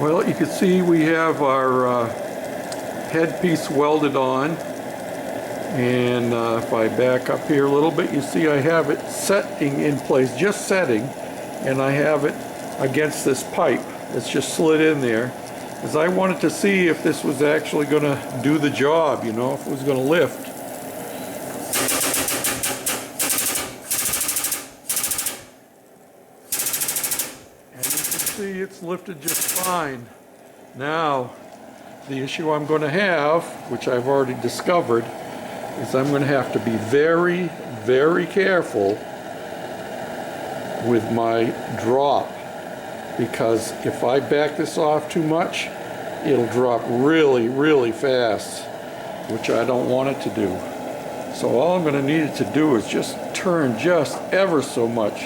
Well, you can see we have our headpiece welded on, and if I back up here a little bit, you see I have it setting in place, just setting, and I have it against this pipe that's just slid in there, because I wanted to see if this was actually going to do the job, you know, if it was going to lift. And you can see it's lifted just fine. Now, the issue I'm going to have, which I've already discovered, is I'm going to have to be very, very careful with my drop, because if I back this off too much, it'll drop really, really fast, which I don't want it to do. So all I'm going to need it to do is just turn just ever so much,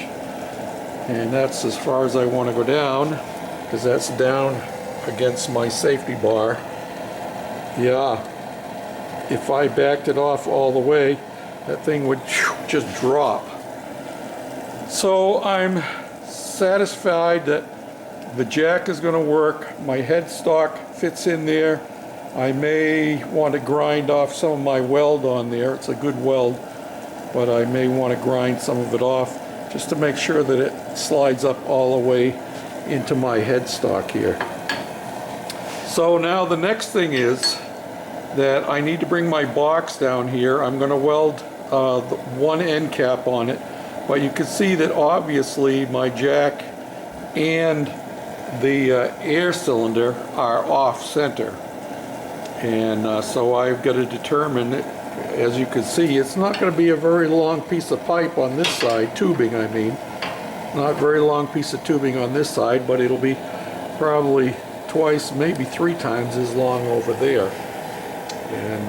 and that's as far as I want to go down, because that's down against my safety bar. Yeah, if I backed it off all the way, that thing would just drop. So I'm satisfied that the jack is going to work. My headstock fits in there. I may want to grind off some of my weld on there. It's a good weld, but I may want to grind some of it off just to make sure that it slides up all the way into my headstock here. So now the next thing is that I need to bring my box down here. I'm going to weld the one end cap on it, but you can see that obviously my jack and the air cylinder are off center, and so I've got to determine, as you can see, it's not going to be a very long piece of pipe on this side, tubing I mean, not a very long piece of tubing on this side, but it'll be probably twice, maybe 3 times as long over there, and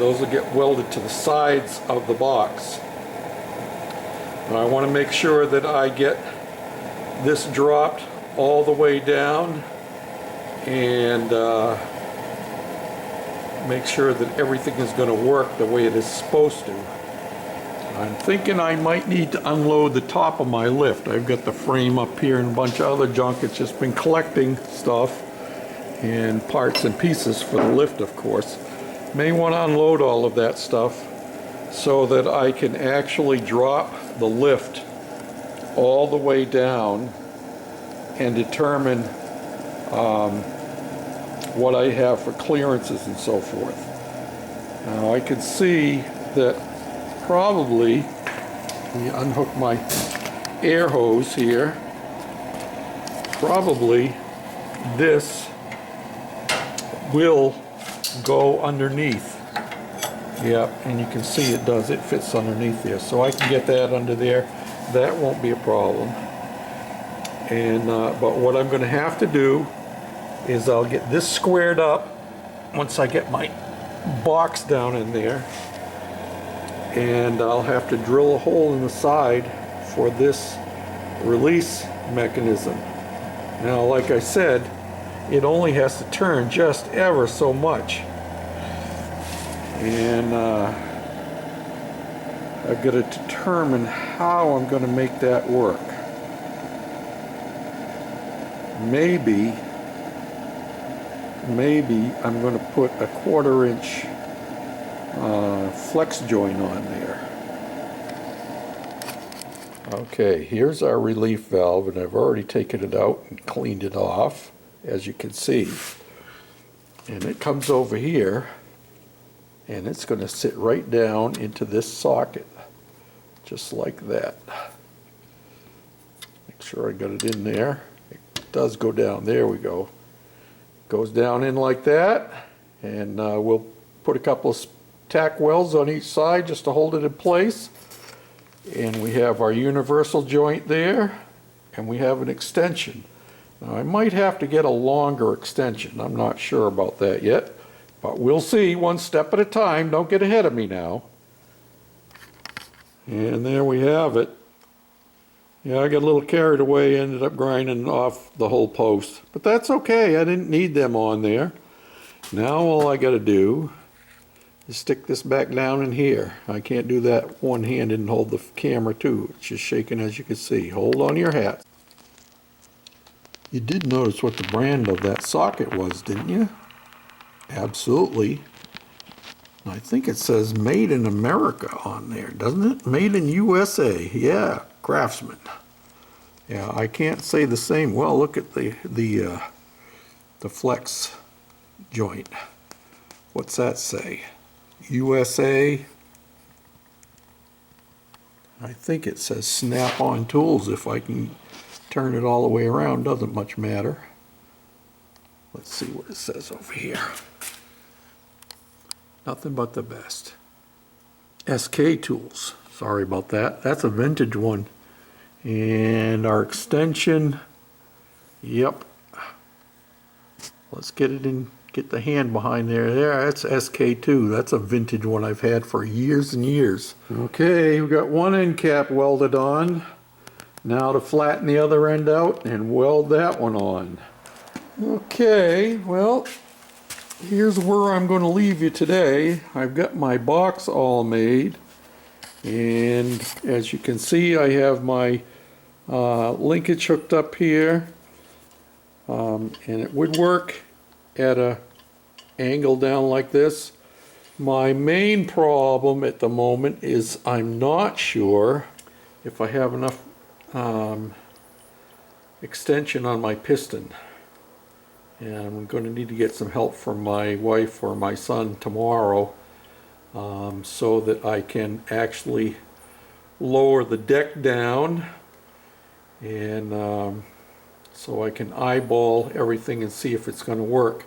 those will get welded to the sides of the box. Now I want to make sure that I get this dropped all the way down, and make sure that everything is going to work the way it is supposed to. I'm thinking I might need to unload the top of my lift. I've got the frame up here and a bunch of other junk. It's just been collecting stuff and parts and pieces for the lift, of course. May want to unload all of that stuff so that I can actually drop the lift all the way down and determine what I have for clearances and so forth. Now I can see that probably, let me unhook my air hose here, probably this will go underneath. Yeah, and you can see it does, it fits underneath there, so I can get that under there. That won't be a problem. And but what I'm going to have to do is I'll get this squared up once I get my box down in there, and I'll have to drill a hole in the side for this release mechanism. Now, like I said, it only has to turn just ever so much, and I've got to determine how I'm going to make that work. Maybe I'm going to put a 1/4 inch flex joint on there. Okay, here's our relief valve, and I've already taken it out and cleaned it off, as you can see. And it comes over here, and it's going to sit right down into this socket, just like that. Make sure I got it in there. It does go down. There we go. Goes down in like that, and we'll put a couple of tack welds on each side just to hold it in place. And we have our universal joint there, and we have an extension. Now I might have to get a longer extension. I'm not sure about that yet, but we'll see, one step at a time. Don't get ahead of me now. And there we have it. Yeah, I got a little carried away, ended up grinding off the whole post, but that's okay. I didn't need them on there. Now all I got to do is stick this back down in here. I can't do that one-handed and hold the camera too. It's just shaking, as you can see. Hold on to your hat. You did notice what the brand of that socket was, didn't you? Absolutely. I think it says Made in America on there, doesn't it? Made in USA. Yeah, Craftsman. Yeah, I can't say the same. Well, look at the flex joint. What's that say? USA. I think it says Snap-on Tools. If I can turn it all the way around, doesn't much matter. Let's see what it says over here. Nothing but the best. SK Tools. Sorry about that. That's a vintage one. And our extension, yep. Let's get it in, get the hand behind there. There, that's SK2. That's a vintage one I've had for years and years. Okay, we've got one end cap welded on. Now to flatten the other end out and weld that one on. Okay, well, here's where I'm going to leave you today. I've got my box all made, and as you can see, I have my linkage hooked up here, and it would work at a angle down like this. My main problem at the moment is I'm not sure if I have enough extension on my piston. And I'm going to need to get some help from my wife or my son tomorrow, so that I can actually lower the deck down, and so I can eyeball everything and see if it's going to work.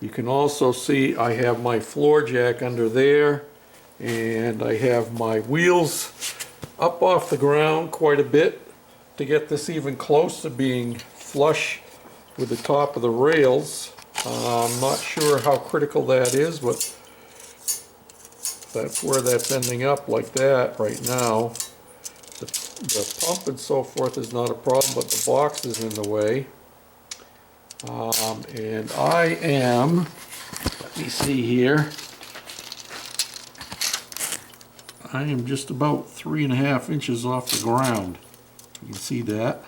You can also see I have my floor jack under there, and I have my wheels up off the ground quite a bit to get this even close to being flush with the top of the rails. I'm not sure how critical that is, but that's where that's ending up like that right now. The pump and so forth is not a problem, but the box is in the way. And I am, let me see here, I am just about 3.5 inches off the ground. You can see that.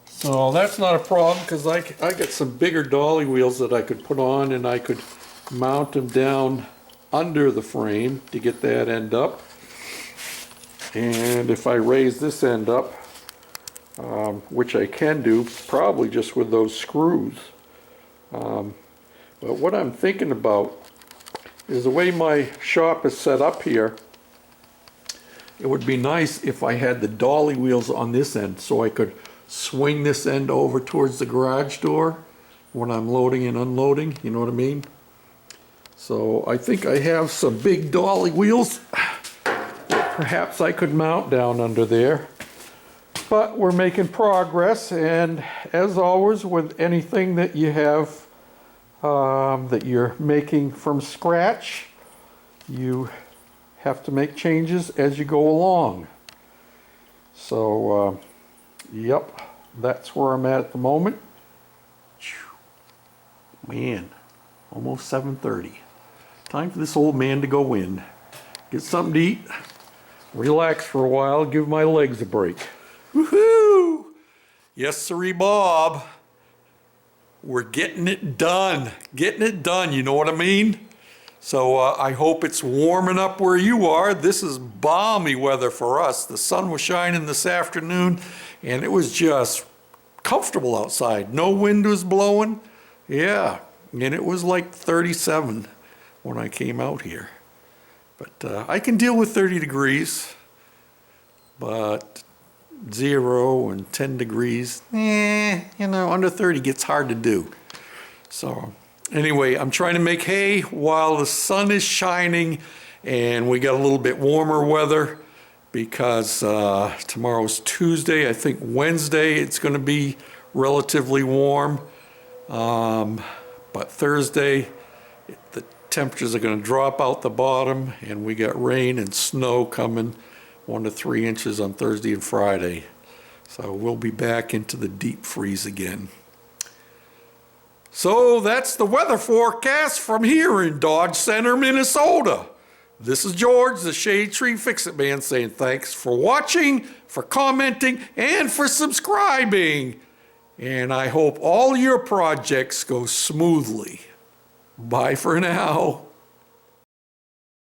So that's not a problem, because I got some bigger dolly wheels that I could put on, and I could mount them down under the frame to get that end up. And if I raise this end up, which I can do probably just with those screws. But what I'm thinking about is the way my shop is set up here. It would be nice if I had the dolly wheels on this end, so I could swing this end over towards the garage door when I'm loading and unloading, you know what I mean? So I think I have some big dolly wheels that perhaps I could mount down under there. But we're making progress, and as always with anything that you have that you're making from scratch, you have to make changes as you go along. So yep, that's where I'm at the moment. Man, almost 7:30. Time for this old man to go in, get something to eat, relax for a while, give my legs a break. Woohoo! Yes, sirree, Bob. We're getting it done. Getting it done, you know what I mean? So I hope it's warming up where you are. This is balmy weather for us. The sun was shining this afternoon, and it was just comfortable outside. No wind was blowing. Yeah, and it was like 37 when I came out here. But I can deal with 30 degrees, but 0 and 10 degrees, you know, under 30 gets hard to do. So anyway, I'm trying to make hay while the sun is shining, and we got a little bit warmer weather because tomorrow's Tuesday. I think Wednesday it's going to be relatively warm, but Thursday the temperatures are going to drop out the bottom, and we got rain and snow coming, 1 to 3 inches on Thursday and Friday. So we'll be back into the deep freeze again. So that's the weather forecast from here in Dodge Center, Minnesota. This is George, the Shade Tree Fix-It Man, saying thanks for watching, for commenting, and for subscribing. And I hope all your projects go smoothly. Bye for now.